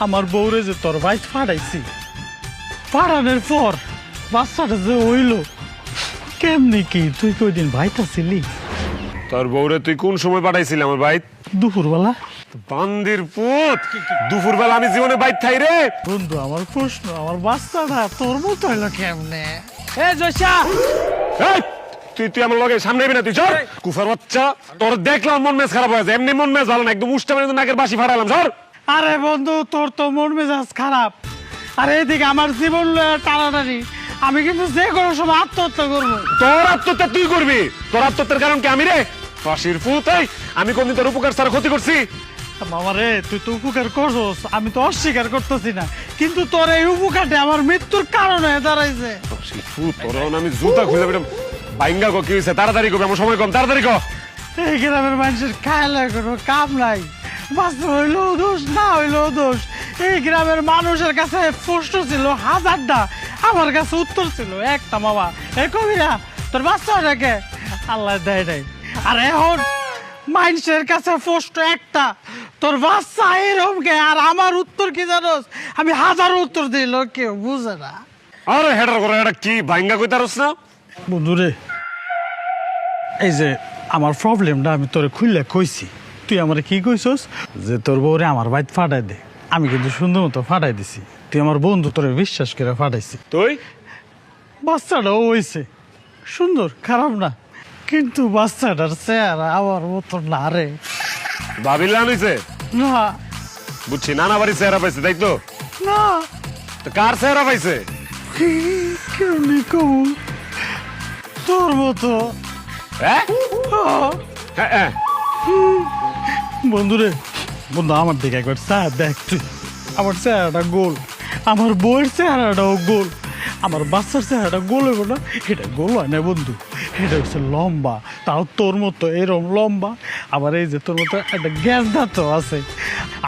আমার বউরে যে তোর বাইক ফাটাইছি, ফাটানোর পর বাচ্চাটা যে হইল কেমনি কি তুই কই দিন ভাইটা ছিলি? তোর বউরে তুই কোন সময় পাঠাইছিলি আমার বাইত? দুপুরবেলা। বান্দির পুত, দুপুরবেলা আমি জীবনে বাইত থাই রে। বন্ধু আমার প্রশ্ন, আমার বাচ্চাটা তোর মতো হইলো কেমনে? এ জয়সা, এই, তুই আমার লগে সামনে আইবি না, তুই চল। কুফার বাচ্চা, তোর দেখলাম মন মেজ খারাপ হয়েছে। এমনি মন মেজ ভালো না, একদম উষ্টা মেরে নাকের বাসি ফাটালাম। সর। আরে বন্ধু তোর তো মন মেজাজ খারাপ, আরে এদিকে আমার জীবন টানাটানি, আমি কিন্তু যে কোনো সময় আত্মহত্যা করবো। তোর আত্মহত্যা তুই করবি? তোর আত্মহত্যার কারণ কি আমি রে? বাসির পুত, এই আমি কোনদিন তোর উপকার ছাড়া ক্ষতি করছি? বাবা রে, তুই তো উপকার করছস, আমি তো অস্বীকার করতেছি না, কিন্তু তোর এই উপকারটা আমার মৃত্যুর কারণ হয়ে দাঁড়াইছে। বাসির পুত, তোর আমি জুতা খুঁজে পেলাম। বাইঙ্গা কি হয়েছে? তাড়াতাড়ি করবে, আমার সময় কম, তাড়াতাড়ি কর। এই গ্রামের মানুষের খায়লা কোনো কাম নাই, বাচ্চা হইলেও দোষ, না হইলেও দোষ। এই গ্রামের মানুষের কাছে প্রশ্ন ছিল হাজারটা, আমার কাছে উত্তর ছিল একটা। মামা এ কবিরা, তোর বাচ্চা রেখে আল্লাহ দেয় নাই। আর এখন মানুষের কাছে প্রশ্ন একটা, তোর বাচ্চা এরকম কে? আর আমার উত্তর কি জানোস? আমি হাজার উত্তর দিল, কেউ বুঝে না। আরে হেডার করে, এটা কি বাইঙ্গা কই তারস না? বন্ধুরে, এই যে আমার প্রবলেমটা আমি তোরে খুললে কইছি, তুই আমার কি কইছস যে তোর বউরে আমার বাইত ফাটাই দে। আমি কিন্তু সুন্দর মতো ফাটাই দিছি, তুই আমার বন্ধু, তোরে বিশ্বাস করে ফাটাইছি। তুই বাচ্চাটাও হয়েছে সুন্দর, খারাপ না, কিন্তু বাচ্চাটার চেহারা আমার মতো না রে। ভাবিলাম হইছে? না বুঝছি, নানা বাড়ির চেহারা পাইছে, তাই তো? না, তো কার চেহারা পাইছে? কেমনি কবু তোর মতো। হ্যাঁ আহ, হ্যাঁ হ্যাঁ। বন্ধুরে, বন্ধু আমার দিকে একবার চেহারা দেখ তুই। আমার চেহারাটা গোল, আমার বউয়ের চেহারাটাও গোল, আমার বাচ্চার চেহারাটা গোল হইব না? এটা গোল হয় না বন্ধু, এটা হচ্ছে লম্বা, তাও তোর মতো এরম লম্বা। আবার এই যে তোর মতো একটা গ্যাস দাঁতও আছে।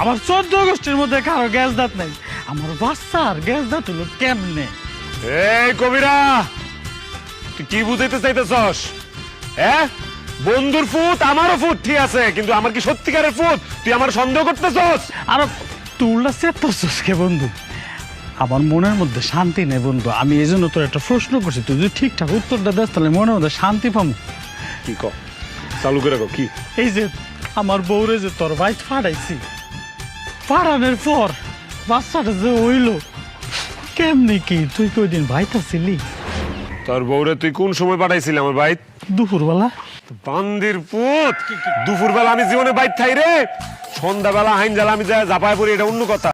আমার 14 গোষ্ঠীর মধ্যে কারো গ্যাস দাঁত নাই, আমার বাচ্চার গ্যাস দাঁত হলো কেমনে? এই কবিরা, তুই কি বুঝাইতে চাইতেছস? হ্যাঁ, বন্ধুর ফুট আমারও ফুট, ঠিক আছে, কিন্তু আমার কি সত্যিকারের ফুট? তুই আমার সন্দেহ করতেছস? আর তুলনা চেপতেছিস কে বন্ধু? আমার মনের মধ্যে শান্তি নেই বন্ধু, আমি এই জন্য তোর একটা প্রশ্ন করছি, তুই যদি ঠিকঠাক উত্তরটা দেস তাহলে মনের মধ্যে শান্তি পাবো। কি ক, চালু করে কি? এই যে আমার বউরে যে তোর বাইক ফাটাইছি, ফাটানোর পর বাচ্চাটা যে হইল কেমনি কি তুই কই দিন ভাইটা ছিলি? তোর বউরে তুই কোন সময় পাঠাইছিলি আমার বাইত? দুপুরবেলা। বান্দির পুত, দুপুরবেলা আমি জীবনে বাইত থাই রে। সন্ধ্যাবেলা হাইন জ্বালা আমি যা জাপায় পড়ি, এটা অন্য কথা।